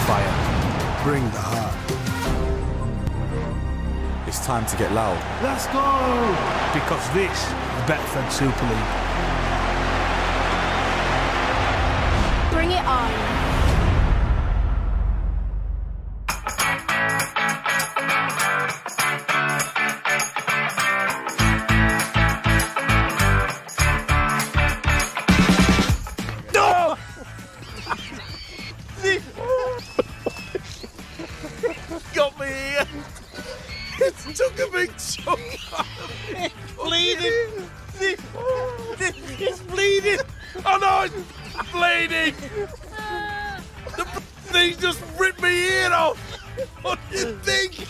fire. Bring the heart. It's time to get loud. Let's go! Because this is Betfred Super League. Bring it on. No! Got me here. It took a big chunk. It's bleeding. It's bleeding. Oh no, it's bleeding. The thing just ripped my ear off. What do you think?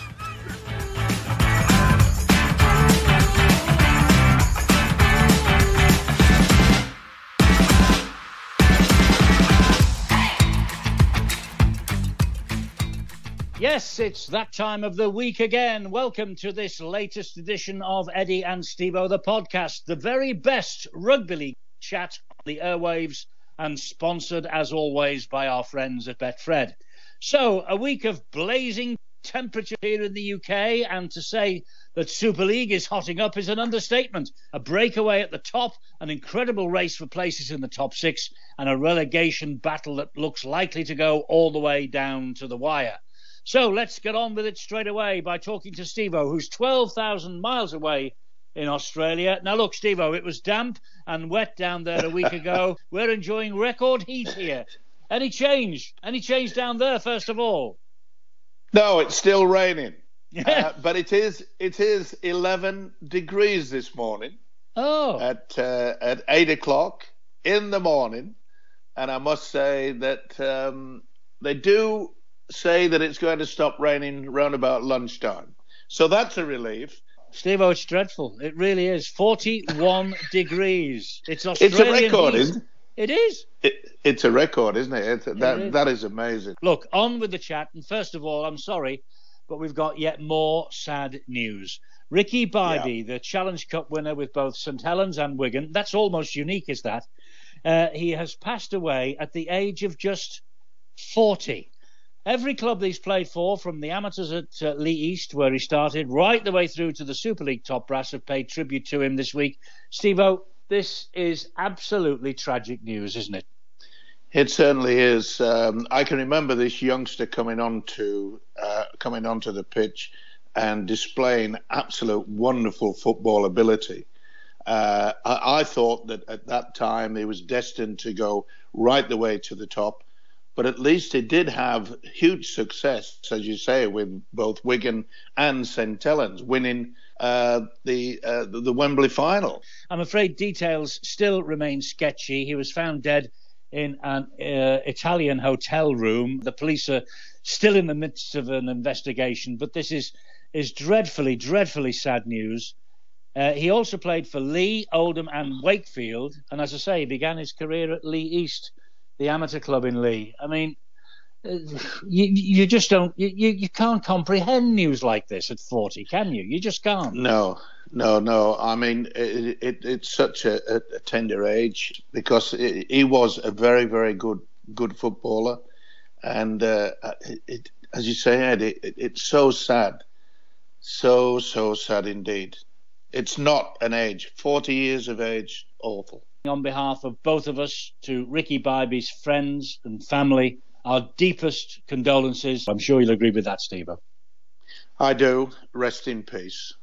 Yes, it's that time of the week again. Welcome to this latest edition of Eddie and Stevo, the podcast, the very best rugby league chat on the airwaves and sponsored, as always, by our friends at Betfred. So, a week of blazing temperature here in the UK, and to say that Super League is hotting up is an understatement. A breakaway at the top, an incredible race for places in the top six, and a relegation battle that looks likely to go all the way down to the wire. So let's get on with it straight away by talking to Stevo, who's 12,000 miles away in Australia. Now, look, Stevo, it was damp and wet down there a week ago. We're enjoying record heat here. Any change? Any change down there, first of all? No, it's still raining. But it is 11 degrees this morning. Oh. At 8 o'clock in the morning. And I must say that they do say that it's going to stop raining round about lunchtime. So that's a relief. Stevo, it's dreadful. It really is. 41 degrees. It's Australian. It's a record, heat. isn't it? It is. It's a record, isn't it? That is amazing. Look, on with the chat. And first of all, I'm sorry, but we've got yet more sad news. Ricky Bybee, the Challenge Cup winner with both St Helens and Wigan. That's almost unique, is that? He has passed away at the age of just 40. Every club that he's played for, from the amateurs at Lee East, where he started, right the way through to the Super League top brass, have paid tribute to him this week. Stevo, this is absolutely tragic news, isn't it? It certainly is. I can remember this youngster coming onto the pitch and displaying absolute wonderful football ability. I thought that at that time he was destined to go right the way to the top. But at least he did have huge success, as you say, with both Wigan and St Helens winning the Wembley final. I'm afraid details still remain sketchy. He was found dead in an Italian hotel room. The police are still in the midst of an investigation, but this is dreadfully, dreadfully sad news. He also played for Lee, Oldham and Wakefield, and as I say, he began his career at Lee East, the amateur club in Lee. I mean, you just don't, you can't comprehend news like this at 40, can you? You just can't. No. I mean, it's such a tender age, because he was a very, very good footballer. And as you say, Ed, it's so sad. So sad indeed. It's not an age. 40 years of age, awful. On behalf of both of us, to Ricky Bybee's friends and family, our deepest condolences. I'm sure you'll agree with that, Stevo. I do. Rest in peace.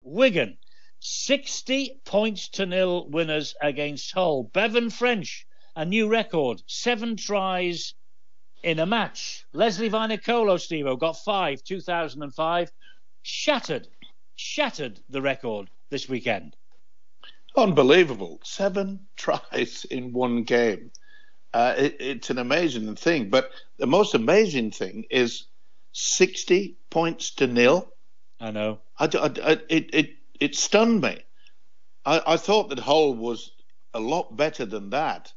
Wigan, 60-0 winners against Hull. Bevan French, a new record, 7 tries in a match. Leslie Vainicolo, Stevo, got 5, 2005. Shattered the record this weekend. Unbelievable. 7 tries in one game. It's an amazing thing. But the most amazing thing is 60-0. I know. It stunned me. I thought that Hull was a lot better than that.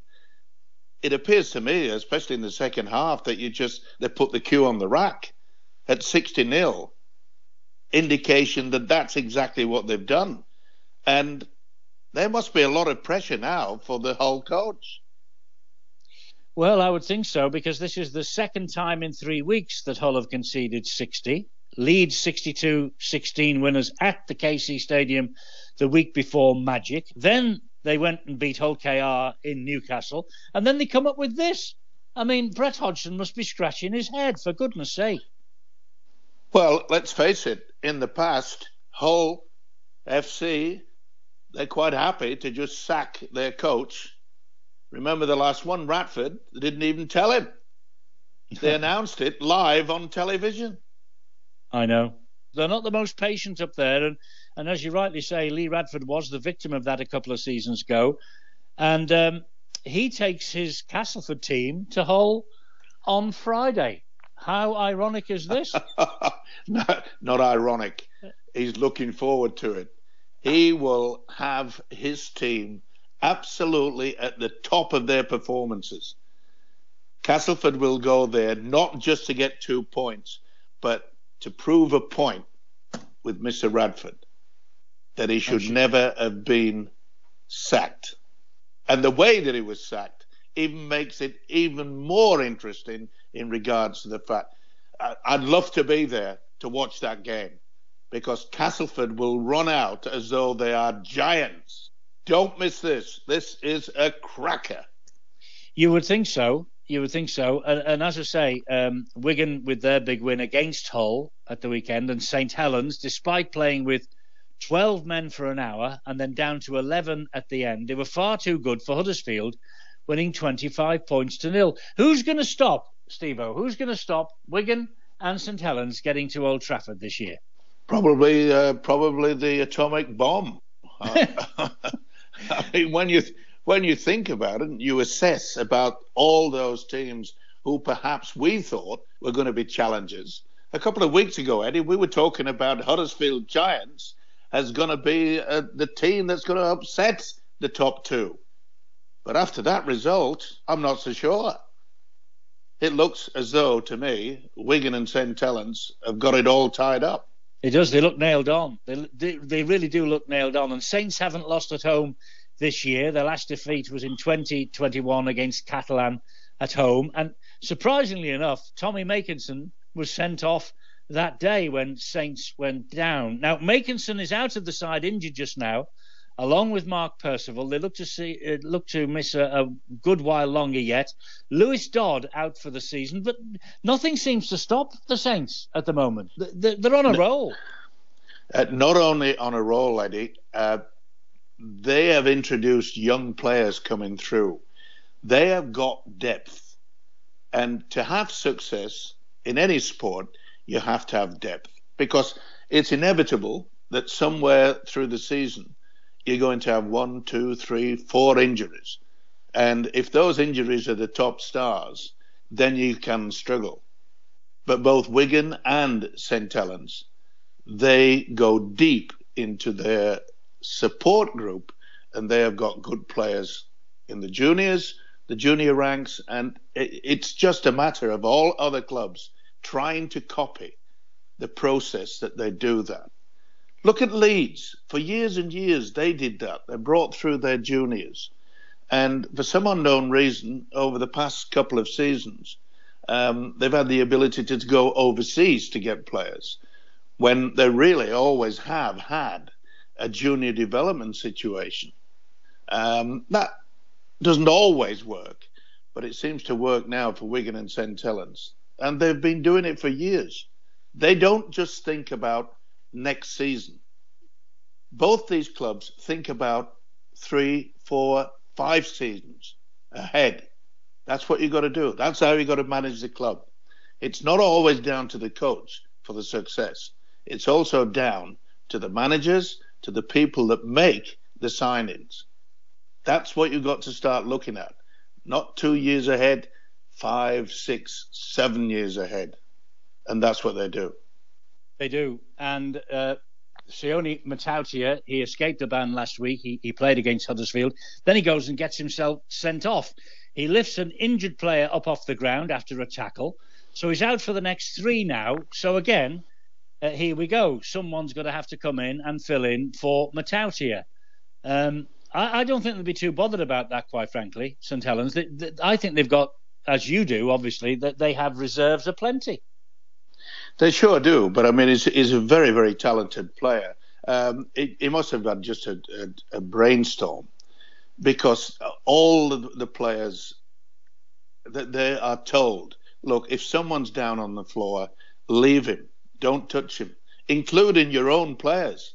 It appears to me, especially in the second half, that they put the cue on the rack at 60-0. Indication that that's exactly what they've done. And there must be a lot of pressure now for the Hull coach. Well, I would think so, because this is the second time in 3 weeks that Hull have conceded 60. Leeds 62-16 winners at the KC Stadium the week before Magic. Then they went and beat Hull KR in Newcastle. And then they come up with this. I mean, Brett Hodgson must be scratching his head, for goodness sake. Well, let's face it. In the past, Hull FC, they're quite happy to just sack their coach. Remember the last one, Radford? They didn't even tell him. They announced it live on television. I know. They're not the most patient up there. And as you rightly say, Lee Radford was the victim of that a couple of seasons ago. And he takes his Castleford team to Hull on Friday. How ironic is this? Not ironic. He's looking forward to it. He will have his team absolutely at the top of their performances. Castleford will go there not just to get 2 points, but to prove a point with Mr. Radford that he should never have been sacked. And the way that he was sacked even makes it even more interesting in regards to the fact I'd love to be there to watch that game, because Castleford will run out as though they are giants. Don't miss this. This is a cracker. You would think so. And as I say, Wigan with their big win against Hull at the weekend, and St Helens, despite playing with 12 men for an hour and then down to 11 at the end, they were far too good for Huddersfield, winning 25-0. Who's going to stop, Stevo? Who's going to stop Wigan and St Helens getting to Old Trafford this year? Probably the atomic bomb. I mean, when you think about it, you assess about all those teams who perhaps we thought were going to be challengers. A couple of weeks ago, Eddie, we were talking about Huddersfield Giants as going to be the team that's going to upset the top two. But after that result, I'm not so sure. It looks as though, to me, Wigan and St Helens have got it all tied up. It does. They look nailed on. They really do look nailed on. And Saints haven't lost at home this year. Their last defeat was in 2021 against Catalan at home. And surprisingly enough, Tommy Makinson was sent off that day when Saints went down. Now, Makinson is out of the side, injured just now, along with Mark Percival. They look to miss a good while longer yet. Lewis Dodd out for the season, but nothing seems to stop the Saints at the moment. They're on a roll. Not only on a roll, Eddie, they have introduced young players coming through. They have got depth. And to have success in any sport, you have to have depth, because it's inevitable that somewhere through the season you're going to have 1, 2, 3, 4 injuries. And if those injuries are the top stars, then you can struggle. But both Wigan and St Helens, they go deep into their support group, and they have got good players in the juniors, the junior ranks, and it's just a matter of all other clubs trying to copy the process that they do that. Look at Leeds. For years and years, they did that. They brought through their juniors. And for some unknown reason, over the past couple of seasons, they've had the ability to go overseas to get players, when they really always have had a junior development situation. That doesn't always work, but it seems to work now for Wigan and St Helens. And they've been doing it for years. They don't just think about next season. Both these clubs think about 3, 4, 5 seasons ahead. That's what you've got to do. That's how you've got to manage the club. It's not always down to the coach for the success. It's also down to the managers, to the people that make the signings. That's what you've got to start looking at. Not 2 years ahead, 5, 6, 7 years ahead. And that's what they do. They do. And Sione Matautia, he escaped the ban last week. He played against Huddersfield. Then he goes and gets himself sent off. He lifts an injured player up off the ground after a tackle. So he's out for the next 3 now. So again, here we go. Someone's got to have to come in and fill in for Matautia. I don't think they'll be too bothered about that, quite frankly, St Helens. I think they've got as you do, obviously, that they have reserves aplenty. They sure do, but I mean, he's a very, very talented player. He must have had just a brainstorm, because all the players, that they are told, look, if someone's down on the floor, leave him, don't touch him, including your own players.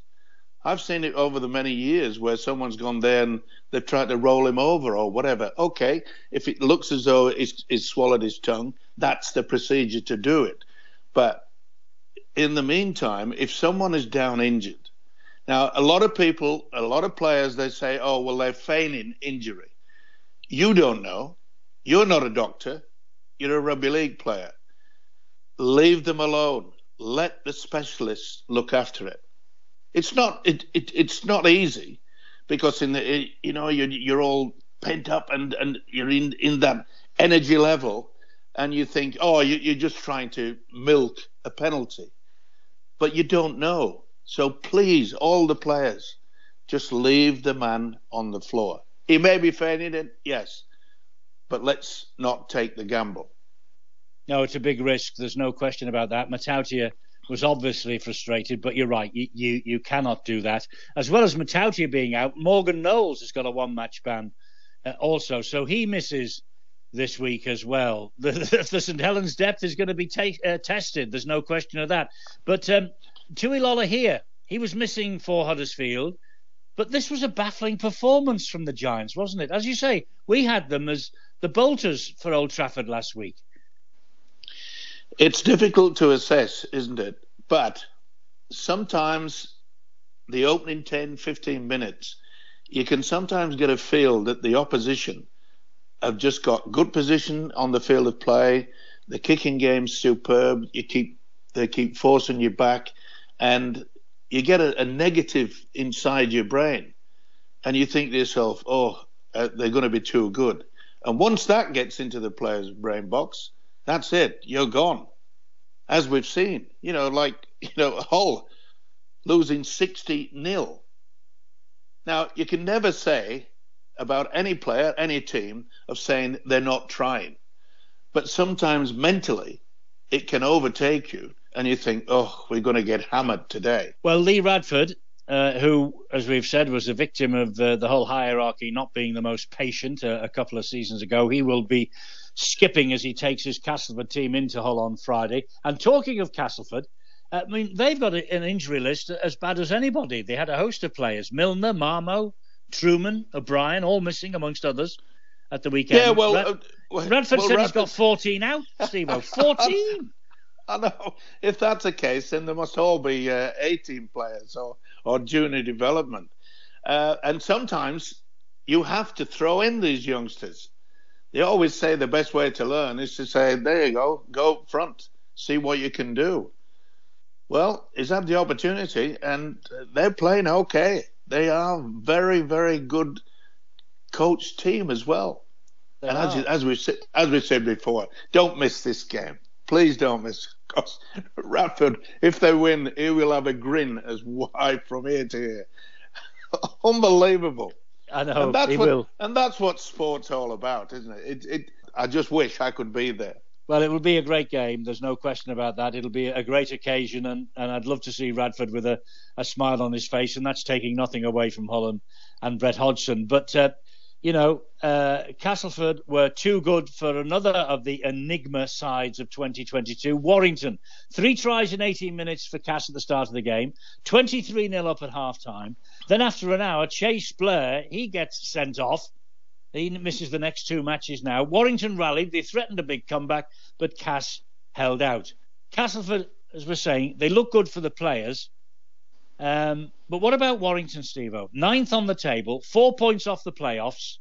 I've seen it over the many years where someone's gone there and they've tried to roll him over or whatever. Okay, if it looks as though he's swallowed his tongue, that's the procedure to do it. But in the meantime, if someone is down injured, now a lot of people, a lot of players, they say, oh, well, they're feigning injury. You don't know. You're not a doctor. You're a rugby league player. Leave them alone. Let the specialists look after it. It's not easy, because you're all pent up and you're in that energy level, and you think, oh, you're just trying to milk a penalty, but you don't know. So please, all the players, just leave the man on the floor. He may be feigning it, yes, but let's not take the gamble. No, it's a big risk. There's no question about that. Matautia was obviously frustrated, but you're right. You cannot do that. As well as Matautia being out, Morgan Knowles has got a one-match ban also, so he misses this week as well. The St Helens depth is going to be tested. There's no question of that. But Tuilola here, he was missing for Huddersfield, but this was a baffling performance from the Giants, wasn't it? As you say, we had them as the bolters for Old Trafford last week. It's difficult to assess, isn't it? But sometimes the opening 10, 15 minutes, you can sometimes get a feel that the opposition have just got good position on the field of play. The kicking game's superb. They keep forcing you back, and you get a negative inside your brain, and you think to yourself, oh, they're going to be too good. And once that gets into the player's brain box, that's it. You're gone. As we've seen, Hull losing 60-0. Now, you can never say about any player, any team, of saying they're not trying. But sometimes mentally, it can overtake you, and you think, oh, we're going to get hammered today. Well, Lee Radford, who, as we've said, was a victim of the whole hierarchy not being the most patient a couple of seasons ago, he will be skipping as he takes his Castleford team into Hull on Friday. And talking of Castleford, I mean, they've got an injury list as bad as anybody. They had a host of players: Milner, Marmo, Truman, O'Brien, all missing amongst others at the weekend. Yeah, well, Radford said he's got 14 out, Stevo. 14! I know. If that's the case, then there must all be 18 players or junior development. And sometimes you have to throw in these youngsters. They always say the best way to learn is to say, there you go up front, see what you can do. Well, he's had the opportunity, and they're playing okay. They are very, very good coached team as well. And as we said before, don't miss this game. Please don't miss, because Radford, if they win, he will have a grin as wide from ear to ear. Unbelievable. I know, he will. And that's what sport's all about, isn't it? I just wish I could be there. Well, it will be a great game. There's no question about that. It'll be a great occasion, and I'd love to see Radford with a smile on his face, and that's taking nothing away from Holland and Brett Hodgson. But, Castleford were too good for another of the enigma sides of 2022. Warrington, 3 tries in 18 minutes for Cass at the start of the game, 23-0 up at half-time. Then after an hour, Chase Blair, he gets sent off. He misses the next 2 matches now. Warrington rallied. They threatened a big comeback, but Cass held out. Castleford, as we're saying, they look good for the players. But what about Warrington, Stevo? 9th on the table, 4 points off the playoffs.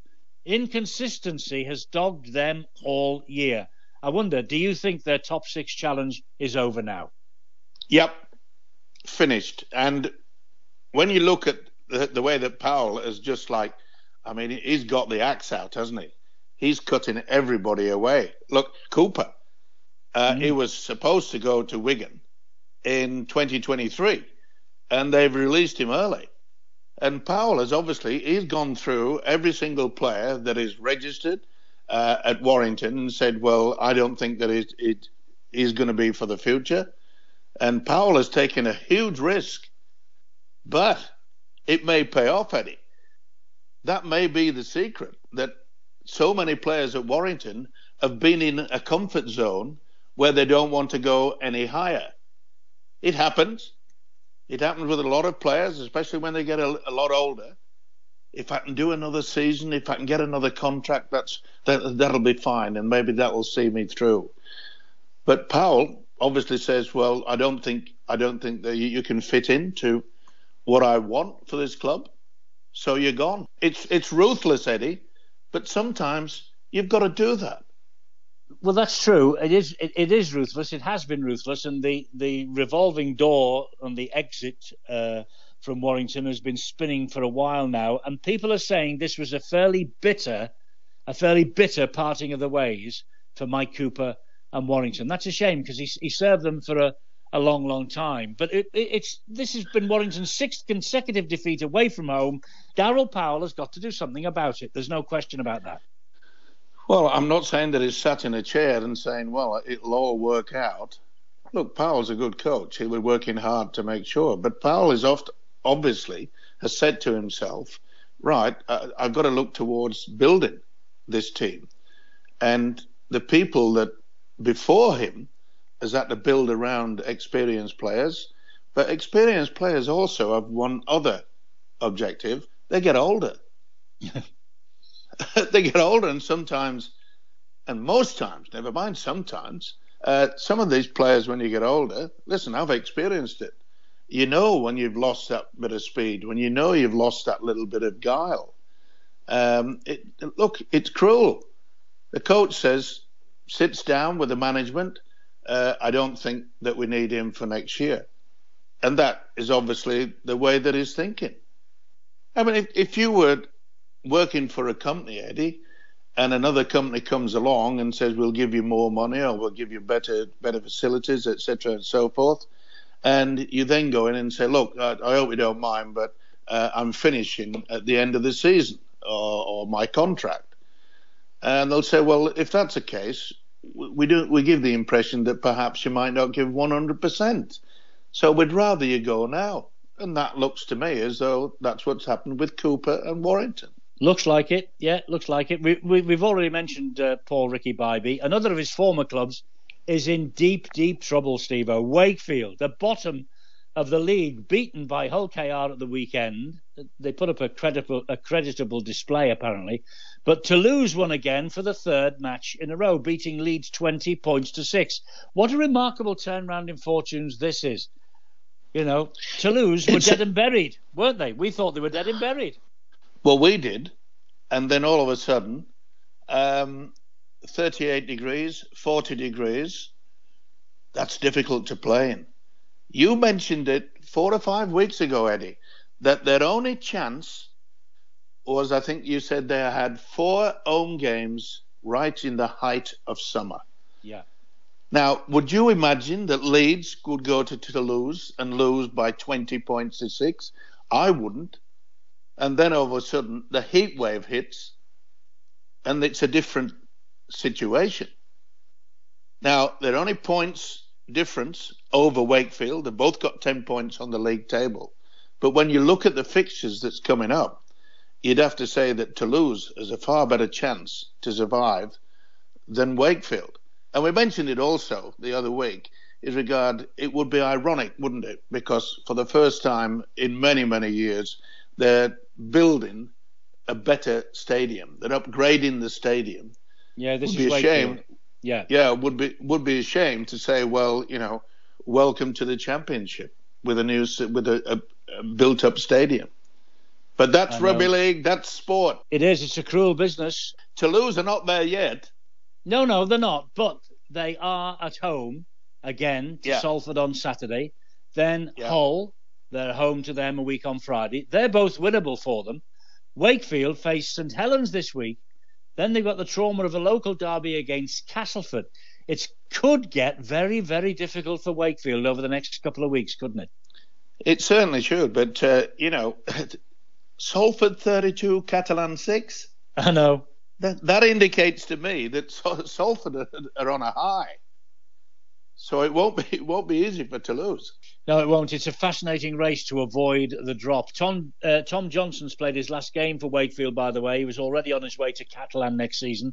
Inconsistency has dogged them all year. I wonder, do you think their top 6 challenge is over now? Yep, finished. And when you look at the way that Powell is just like, I mean, he's got the axe out, hasn't he? He's cutting everybody away. Look, Cooper, he was supposed to go to Wigan in 2023, and they've released him early. And Powell has he's gone through every single player that is registered at Warrington and said, well, I don't think that it is going to be for the future. And Powell has taken a huge risk, but it may pay off, Eddie. That may be the secret, that so many players at Warrington have been in a comfort zone where they don't want to go any higher. It happens. It happens with a lot of players, especially when they get a lot older. If I can do another season, if I can get another contract, that'll be fine, and maybe that will see me through. But Powell obviously says, well, I don't think that you can fit into what I want for this club, so you're gone. It's ruthless, Eddie, but sometimes you've got to do that. Well, that's true. It is ruthless. It has been ruthless, and the revolving door on the exit from Warrington has been spinning for a while now, and people are saying this was a fairly bitter parting of the ways for Mike Cooper and Warrington. That's a shame because he served them for a long, long time. But this has been Warrington's 6th consecutive defeat away from home. Darryl Powell has got to do something about it. There's no question about that. Well, I'm not saying that he's sat in a chair and saying, well, it'll all work out. Look, Powell's a good coach. He'll be working hard to make sure. But Powell is obviously has said to himself, right, I've got to look towards building this team. And the people that before him has had to build around experienced players. But experienced players also have one other objective. They get older. They get older, and sometimes, and most times, never mind sometimes, some of these players, when you get older, listen, I've experienced it. You know when you've lost that bit of speed, when you know you've lost that little bit of guile. Look, it's cruel. The coach sits down with the management, I don't think that we need him for next year. And that is obviously the way that he's thinking. I mean, if you were working for a company, Eddie, and another company comes along and says, we'll give you more money or we'll give you better facilities, etc., and so forth, and you then go in and say, look, I hope you don't mind, but I'm finishing at the end of the season or my contract. And they'll say, well, if that's the case, we give the impression that perhaps you might not give 100%. So we'd rather you go now. And that looks to me as though that's what's happened with Cooper and Warrington. Looks like it. Yeah, looks like it. We've already mentioned Paul Ricky Bybee. Another of his former clubs is in deep, deep trouble, Stevo. Wakefield, the bottom of the league, beaten by Hull KR at the weekend. They put up a creditable display, apparently. But Toulouse won again for the 3rd match in a row, beating Leeds 20 points to 6. What a remarkable turnaround in fortunes this is. You know, Toulouse were dead and buried, weren't they? We thought they were dead and buried. Well, we did. And then all of a sudden, 38 degrees, 40 degrees, that's difficult to play in. You mentioned it 4 or 5 weeks ago, Eddie, that their only chance was, I think you said they had 4 home games right in the height of summer. Yeah. Now, would you imagine that Leeds could go to Toulouse and lose by 20 points to 6? I wouldn't. And then all of a sudden, the heat wave hits, and it's a different situation. Now, they're only points difference over Wakefield. They've both got 10 points on the league table. But when you look at the fixtures that's coming up, you'd have to say that Toulouse has a far better chance to survive than Wakefield. And we mentioned it also the other week, it would be ironic, wouldn't it? Because for the first time in many, many years, they're building a better stadium. They're upgrading the stadium. Yeah, this is a shame. Yeah, would be a shame to say, well, you know, welcome to the championship with a built-up stadium. But that's rugby league. That's sport. It is. It's a cruel business. Toulouse are not there yet. No, they're not. But they are at home again to Salford on Saturday. Then Hull, they're home to them a week on Friday. They're both winnable for them. Wakefield face St Helens this week. Then they've got the trauma of a local derby against Castleford. It could get very, very difficult for Wakefield over the next couple of weeks, couldn't it? It certainly should. But, you know, Salford 32, Catalan 6. I know. That indicates to me that Salford are on a high. So it won't be easy for Toulouse. No, it won't. It's a fascinating race to avoid the drop. Tom Johnson's played his last game for Wakefield, by the way. He was already on his way to Catalan next season.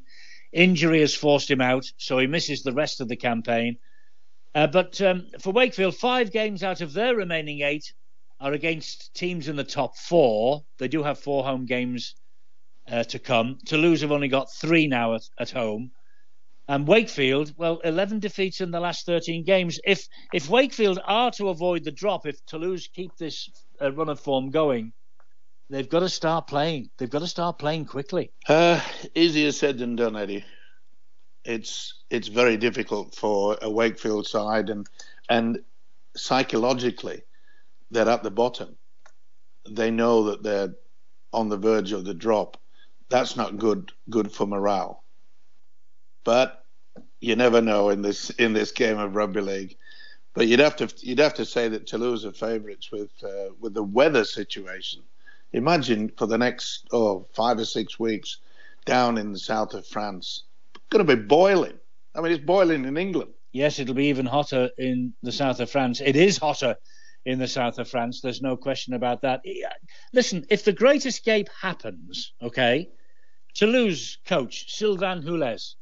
Injury has forced him out, so he misses the rest of the campaign. But for Wakefield, 5 games out of their remaining 8 are against teams in the top 4. They do have 4 home games to come. Toulouse have only got 3 now at home. And Wakefield, well, 11 defeats in the last 13 games. If Wakefield are to avoid the drop, if Toulouse keep this run of form going, they've got to start playing. They've got to start playing quickly. Easier said than done, Eddie. It's very difficult for a Wakefield side, and psychologically, they're at the bottom. They know that they're on the verge of the drop. That's not good for morale. But you never know in this game of rugby league. But you'd have to say that Toulouse are favourites with the weather situation. Imagine for the next 5 or 6 weeks down in the south of France, it's going to be boiling. I mean, it's boiling in England. Yes, it'll be even hotter in the south of France. It is hotter in the south of France. There's no question about that. Listen, if the Great Escape happens, okay, Toulouse coach Sylvain Houlez,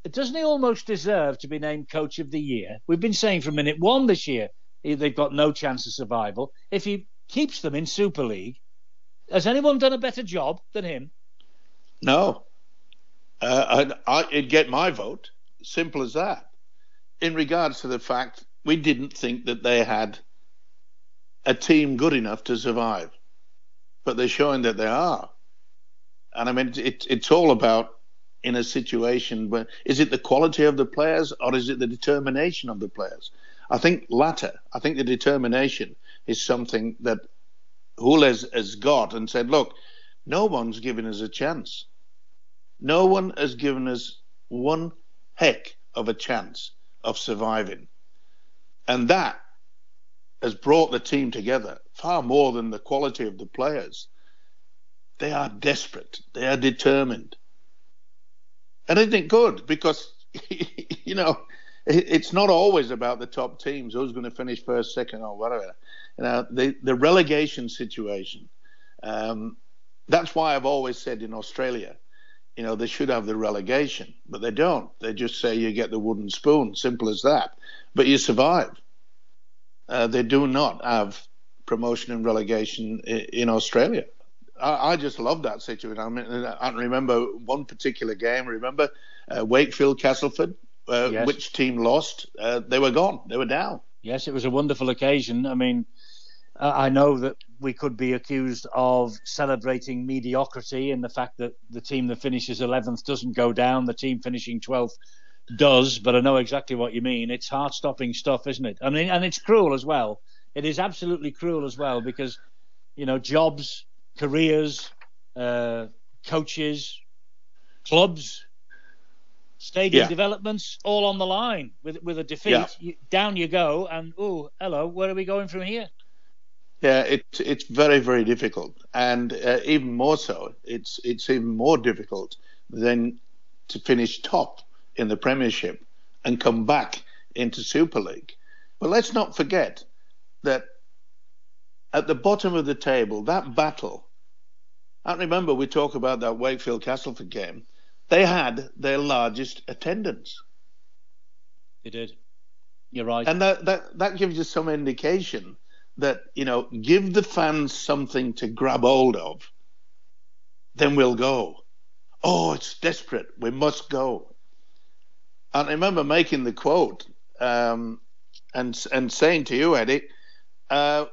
doesn't he almost deserve to be named Coach of the Year? We've been saying from minute 1 this year they've got no chance of survival. If he keeps them in Super League, has anyone done a better job than him? No. It'd get my vote. Simple as that. In regards to the fact we didn't think that they had a team good enough to survive. But they're showing that they are. And I mean, it's all about, in a situation where, is it the quality of the players or is it the determination of the players? I think latter. I think the determination is something that Houlez has got and said, look, no one's given us a chance. No one has given us one heck of a chance of surviving. And that has brought the team together far more than the quality of the players. They are desperate. They are determined. And isn't it good? Because, you know, it's not always about the top teams, who's going to finish first, second, or whatever. You know, the relegation situation, that's why I've always said in Australia, you know, they should have the relegation, but they don't. They just say you get the wooden spoon, simple as that. But you survive. They do not have promotion and relegation in Australia. I just love that situation. I mean, I remember one particular game. Remember Wakefield, Castleford, yes. Which team lost? They were gone. They were down. Yes, it was a wonderful occasion. I mean, I know that we could be accused of celebrating mediocrity and the fact that the team that finishes 11th doesn't go down, the team finishing 12th does, but I know exactly what you mean. It's heart-stopping stuff, isn't it? I mean, and it's cruel as well. It is absolutely cruel as well because, you know, jobs, careers, coaches, clubs, stadium developments, all on the line with a defeat. Yeah. Down you go, and hello, where are we going from here? Yeah, it's very, very difficult, and even more so, it's even more difficult than to finish top in the Premiership and come back into Super League. But let's not forget that at the bottom of the table, that battle, I remember we talk about that Wakefield Castleford game, they had their largest attendance. They did. You're right. And that gives you some indication that, you know, give the fans something to grab hold of, then we'll go. Oh, it's desperate. We must go. And I remember making the quote and saying to you, Eddie, where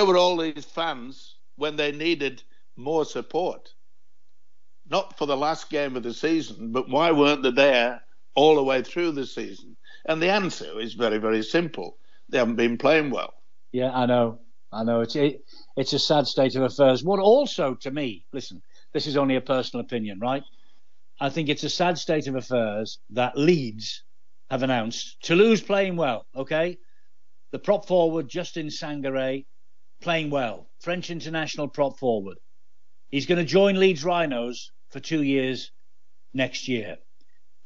were all these fans when they needed more support? Not for the last game of the season, but why weren't they there all the way through the season? And the answer is very, very simple. They haven't been playing well. Yeah, I know. It's a sad state of affairs. What also, to me, listen, this is only a personal opinion, right? I think it's a sad state of affairs that Leeds have announced Toulouse playing well, okay? The prop forward, Justin Sangaré, playing well. French international prop forward. He's going to join Leeds Rhinos for 2 years next year.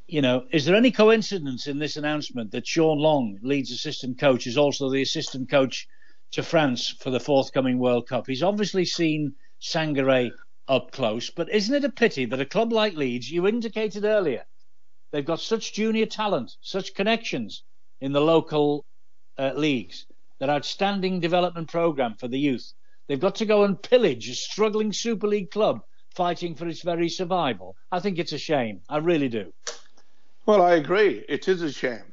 You know, is there any coincidence in this announcement that Sean Long, Leeds assistant coach, is also the assistant coach to France for the forthcoming World Cup? He's obviously seen Sangaré up close, but isn't it a pity that a club like Leeds, you indicated earlier, they've got such junior talent, such connections in the local leagues, that outstanding development programme for the youth. They've got to go and pillage a struggling Super League club fighting for its very survival. I think it's a shame. I really do. Well, I agree. It is a shame.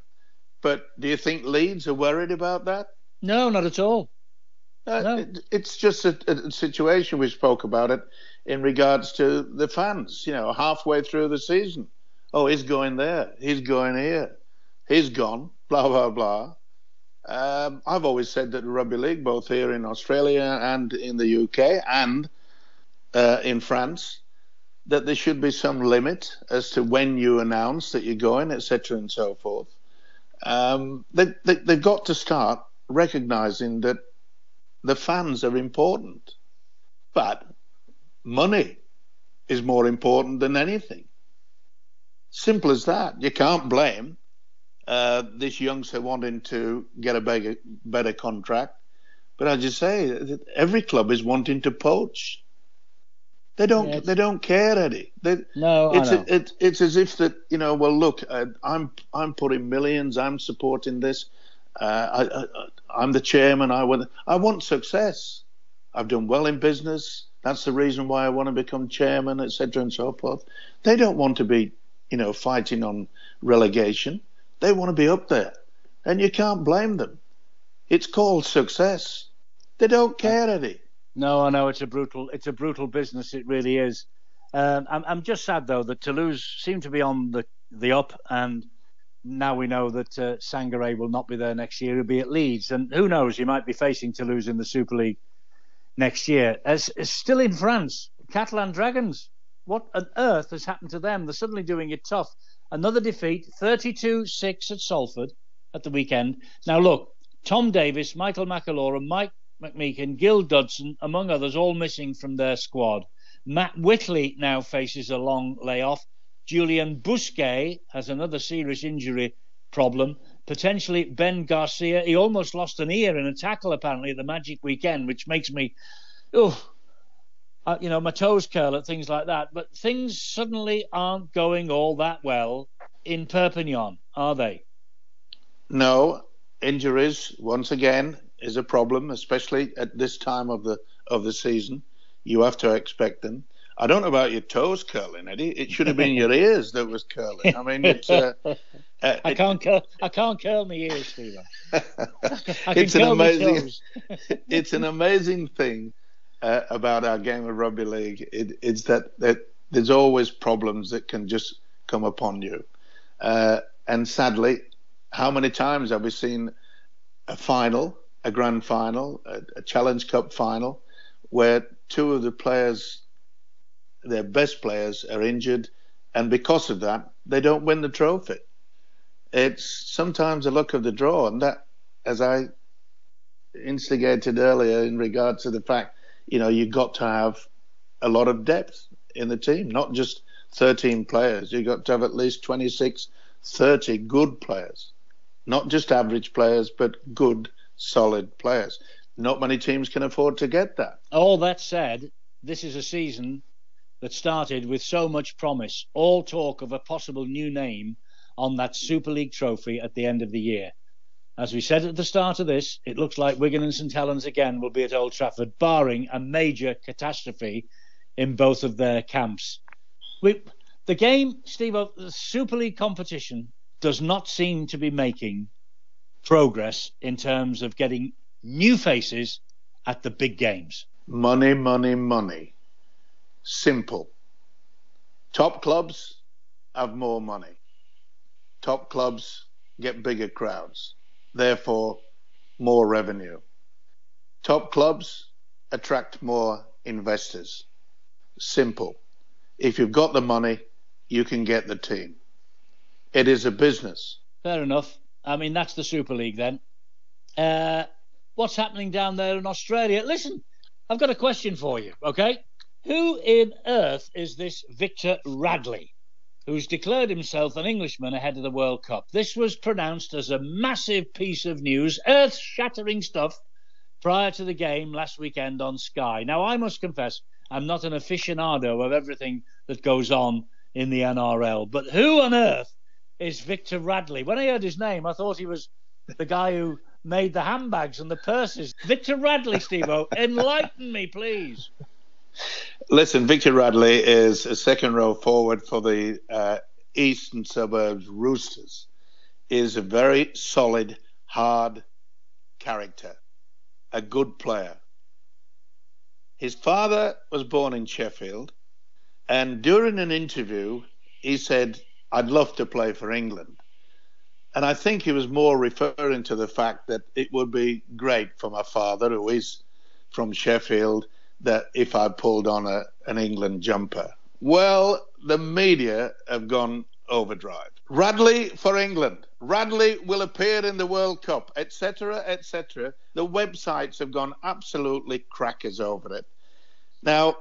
But do you think Leeds are worried about that? No, not at all. No. It's just a situation, we spoke about it, in regards to the fans, you know, halfway through the season. Oh, he's going there. He's going here. He's gone. Blah, blah, blah. I've always said that the rugby league, both here in Australia and in the UK and in France, that there should be some limit as to when you announce that you're going, etc. and so forth. They've got to start recognising that the fans are important. But money is more important than anything. Simple as that. You can't blame this youngster wanting to get a better contract. But as you say, every club is wanting to poach. They don't care, Eddie. It's as if that, you know, well, look, I'm putting millions. I'm supporting this. I'm the chairman. I want success. I've done well in business. That's the reason why I want to become chairman, etc. and so forth. They don't want to be, you know, fighting on relegation. They want to be up there, and you can't blame them. It's called success. They don't care, Eddie. No, I know it's a brutal business. It really is. I'm just sad though that Toulouse seem to be on the up, and now we know that Sangaré will not be there next year. He'll be at Leeds, and who knows? He might be facing Toulouse in the Super League next year. As still in France, Catalan Dragons. What on earth has happened to them? They're suddenly doing it tough. Another defeat, 32-6 at Salford at the weekend. Now look, Tom Davis, Michael McAlora, Mike McMeekin, Gil Dudson, among others, all missing from their squad. Matt Whitley now faces a long layoff. Julian Busquet has another serious injury problem. Potentially Ben Garcia. He almost lost an ear in a tackle, apparently, at the Magic weekend, which makes me, my toes curl at things like that. But things suddenly aren't going all that well in Perpignan, are they? No. Injuries, once again, is a problem, especially at this time of the season. You have to expect them. I don't know about your toes curling, Eddie. It should have been your ears that was curling. I mean, it's. I can't curl my ears, Stevo. It's an amazing thing about our game of rugby league. It's that there's always problems that can just come upon you, and sadly, how many times have we seen a final, a grand final, a Challenge Cup final, where two of the players, their best players, are injured, and because of that, they don't win the trophy. It's sometimes a luck of the draw, and that, as I instigated earlier in regard to the fact, you know, you've got to have a lot of depth in the team, not just 13 players. You've got to have at least 26, 30 good players, not just average players, but good, solid players. Not many teams can afford to get that. All that said, this is a season that started with so much promise. All talk of a possible new name on that Super League trophy at the end of the year. As we said at the start of this, it looks like Wigan and St Helens again will be at Old Trafford, barring a major catastrophe in both of their camps. The game, Steve, the Super League competition does not seem to be making progress in terms of getting new faces at the big games. Money, money, money. Simple. Top clubs have more money. Top clubs get bigger crowds, therefore more revenue. Top clubs attract more investors. Simple. If you've got the money, you can get the team. It is a business. Fair enough. I mean, that's the Super League then. What's happening down there in Australia? Listen, I've got a question for you, okay? Who in earth is this Victor Radley, who's declared himself an Englishman ahead of the World Cup? This was pronounced as a massive piece of news, earth-shattering stuff, prior to the game last weekend on Sky. Now, I must confess, I'm not an aficionado of everything that goes on in the NRL, but who on earth is Victor Radley? When I heard his name, I thought he was the guy who made the handbags and the purses. Victor Radley, Stevo, enlighten me, please. Listen, Victor Radley is a second row forward for the Eastern Suburbs Roosters. Is a very solid, hard character, a good player. His father was born in Sheffield, and during an interview, he said, "I'd love to play for England." And I think he was more referring to the fact that it would be great for my father, who is from Sheffield, that if I pulled on an England jumper. Well, the media have gone overdrive. Radley for England. Radley will appear in the World Cup, etc., etc. The websites have gone absolutely crackers over it. Now,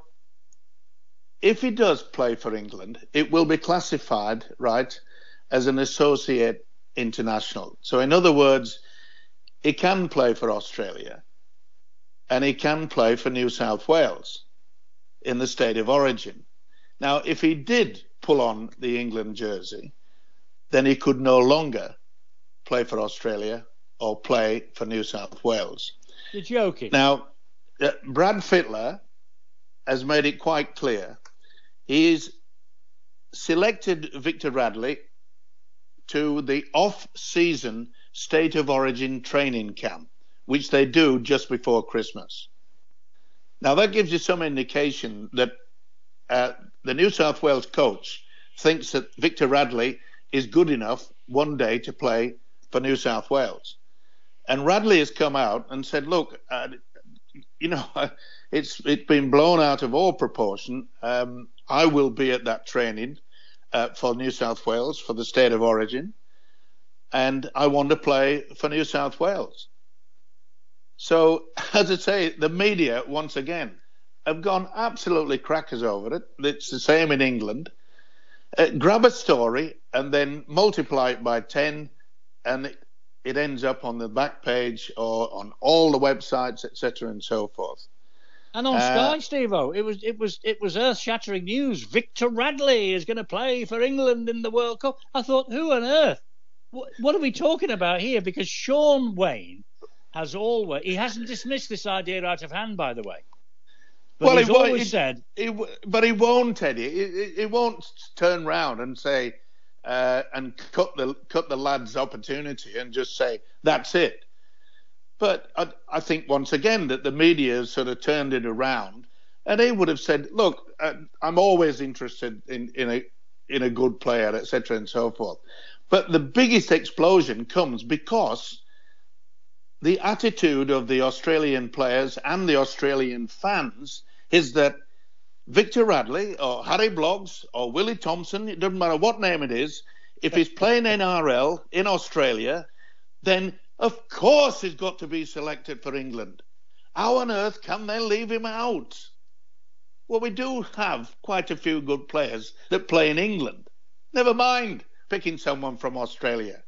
if he does play for England, it will be classified, right, as an associate international. So in other words, he can play for Australia and he can play for New South Wales in the state of origin. Now, if he did pull on the England jersey, then he could no longer play for Australia or play for New South Wales. You're joking. Now, Brad Fittler has made it quite clear. He's selected Victor Radley to the off-season state of origin training camp, which they do just before Christmas. Now, that gives you some indication that the New South Wales coach thinks that Victor Radley is good enough one day to play for New South Wales. And Radley has come out and said, look, it's been blown out of all proportion. I will be at that training for New South Wales, for the state of origin, and I want to play for New South Wales. So, as I say, the media, once again, have gone absolutely crackers over it. It's the same in England. Grab a story and then multiply it by 10, and it ends up on the back page or on all the websites, etc., and so forth. And on Sky, Stevo, it was earth-shattering news. Victor Radley is going to play for England in the World Cup. I thought, who on earth? What are we talking about here? Because Sean Wayne has always... He hasn't dismissed this idea out of hand, by the way. But he's always said... But he won't, Eddie. He won't turn round and say... and cut the lad's opportunity and just say, that's it. But I think, once again, that the media has sort of turned it around, and he would have said, look, I'm always interested in a good player, etc., and so forth. But the biggest explosion comes because the attitude of the Australian players and the Australian fans is that Victor Radley or Harry Bloggs or Willie Thompson, it doesn't matter what name it is, if he's playing NRL in Australia, then of course he's got to be selected for England. How on earth can they leave him out? Well, we do have quite a few good players that play in England. Never mind picking someone from Australia.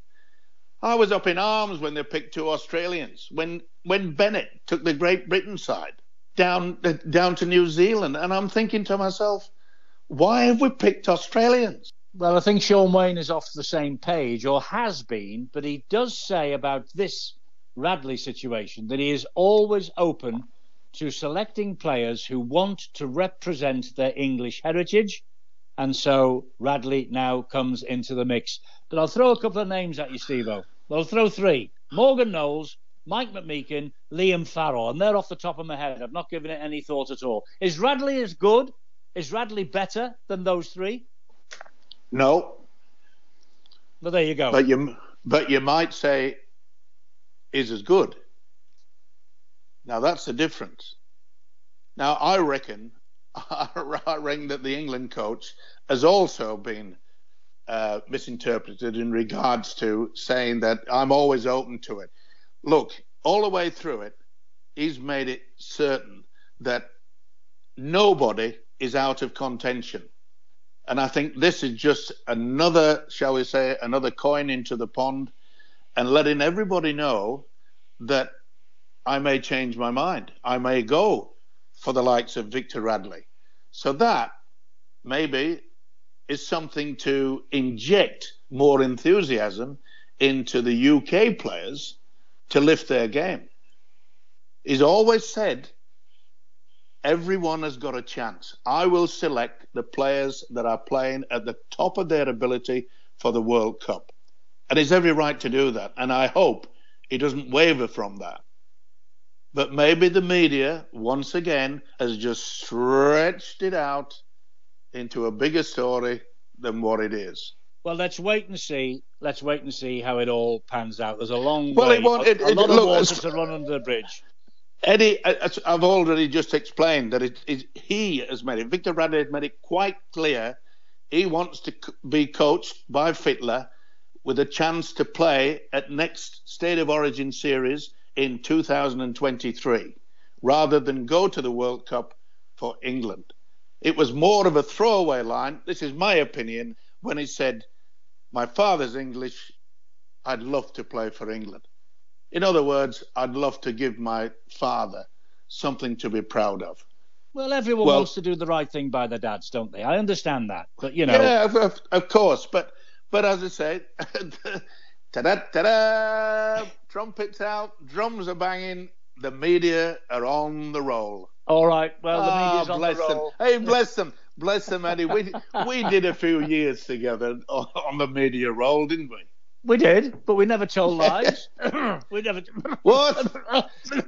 I was up in arms when they picked two Australians, when Bennett took the Great Britain side down to New Zealand, and I'm thinking to myself, why have we picked Australians? Well, I think Sean Wayne is off the same page, or has been, but he does say about this Radley situation that he is always open to selecting players who want to represent their English heritage, and so Radley now comes into the mix. But I'll throw a couple of names at you, Stevo. I'll throw three. Morgan Knowles, Mike McMeekin, Liam Farrell, and they're off the top of my head. I've not given it any thought at all. Is Radley as good? Is Radley better than those three? No. Well, there you go. But you might say is as good. Now that's the difference. Now I reckon that the England coach has also been misinterpreted in regards to saying that I'm always open to it. Look, all the way through it, he's made it certain that nobody is out of contention. And I think this is just another, shall we say, another coin into the pond, and letting everybody know that I may change my mind. I may go for the likes of Victor Radley. So that maybe is something to inject more enthusiasm into the UK players to lift their game. He's always said, everyone has got a chance. I will select the players that are playing at the top of their ability for the World Cup. And he's every right to do that. And I hope he doesn't waver from that. But maybe the media, once again, has just stretched it out into a bigger story than what it is. Well, let's wait and see. Let's wait and see how it all pans out. There's a long Well, way, it won't, a lot of look, water to run under the bridge. Eddie, I've already just explained that he has made it. Victor Radley has made it quite clear he wants to be coached by Fittler with a chance to play at next State of Origin series in 2023, rather than go to the World Cup for England. It was more of a throwaway line, this is my opinion, when he said, my father's English, I'd love to play for England. In other words, I'd love to give my father something to be proud of. Well, everyone wants to do the right thing by their dads, don't they? I understand that, but you know. Yeah, of course. But as I say, ta-da, trumpets out, drums are banging, the media are on the roll. All right, well, the media's on the roll. Hey, bless them, Eddie. We did a few years together on the media roll, didn't we? We did, but we never told lies. We never. What?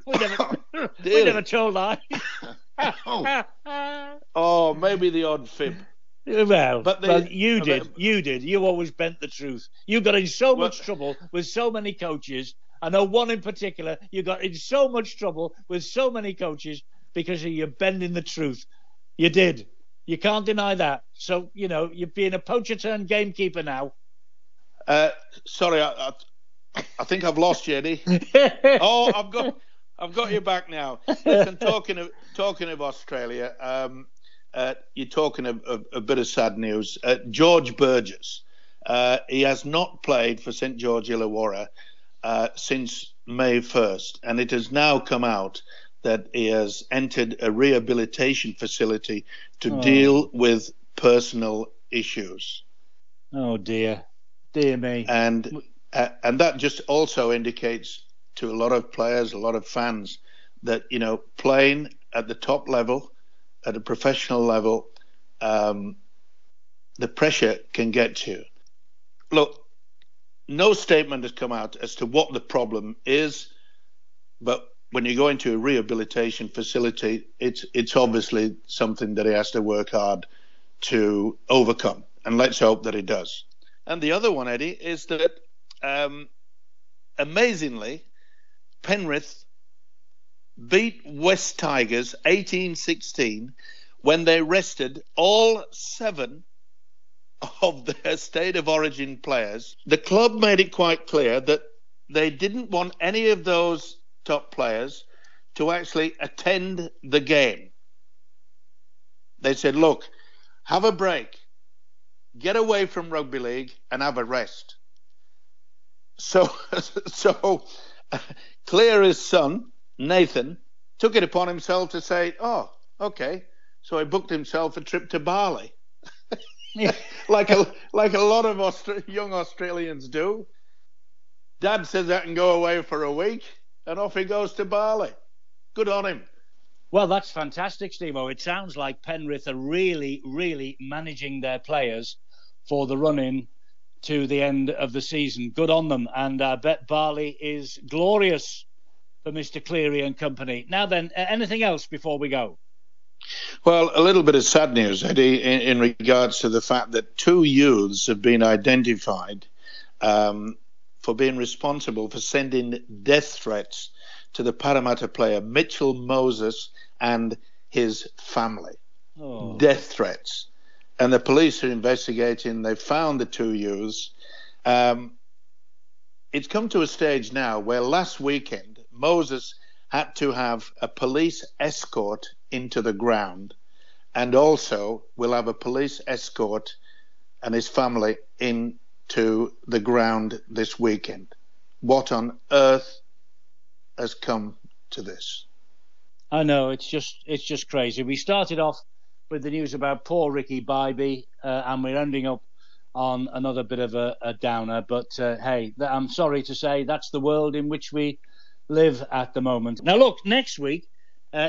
we never told lies. Oh, maybe the odd fib. Well, you did. You always bent the truth. You got in so much trouble with so many coaches. I know one in particular. You got in so much trouble with so many coaches because of you bending the truth. You did. You can't deny that. So, you know, you're being a poacher turned gamekeeper now. Sorry, I think I've lost you, Eddie. Oh, I've got you back now. Listen, talking of Australia, you're talking of a bit of sad news. George Burgess, he has not played for St George Illawarra since May 1st, and it has now come out that he has entered a rehabilitation facility to deal with personal issues. Oh dear. Dear me. And that just also indicates to a lot of players, a lot of fans, that, you know, playing at the top level, at a professional level, the pressure can get to you. Look, no statement has come out as to what the problem is, but when you go into a rehabilitation facility, it's obviously something that he has to work hard to overcome, and let's hope that he does. And the other one, Eddie, is that amazingly, Penrith beat West Tigers 18-16 when they rested all 7 of their State of Origin players. The club made it quite clear that they didn't want any of those top players to actually attend the game. They said, look, have a break. Get away from rugby league and have a rest. So Cleary's son, Nathan, took it upon himself to say, oh, okay. So he booked himself a trip to Bali. like a lot of young Australians do. Dad says I can go away for a week, and off he goes to Bali. Good on him. Well, that's fantastic, Stevo. It sounds like Penrith are really, really managing their players for the run-in to the end of the season. Good on them. And I bet Bali is glorious for Mr. Cleary and company. Now then, anything else before we go? Well, a little bit of sad news, Eddie, in regards to the fact that 2 youths have been identified for being responsible for sending death threats to the Parramatta player Mitchell Moses and his family. Oh. Death threats. And the police are investigating. They found the 2 youths. It's come to a stage now where last weekend Moses had to have a police escort into the ground, and also we'll have a police escort and his family into the ground this weekend. What on earth has come to this? I know, it's just crazy. We started off with the news about poor Ricky Bybee, and we're ending up on another bit of a downer. But hey, I'm sorry to say that's the world in which we live at the moment. Now, look, next week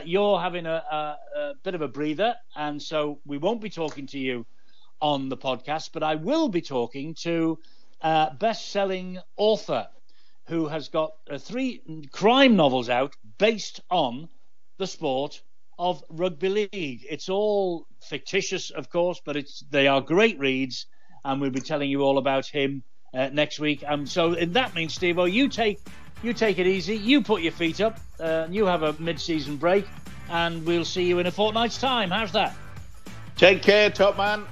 you're having a bit of a breather, and so we won't be talking to you on the podcast, but I will be talking to a best-selling author who has got 3 crime novels out based on the sport of rugby league. It's all fictitious, of course, but they are great reads, and we'll be telling you all about him next week. So that means, Stevo, you take it easy, you put your feet up, you have a mid-season break, and we'll see you in a fortnight's time. How's that? Take care, top man.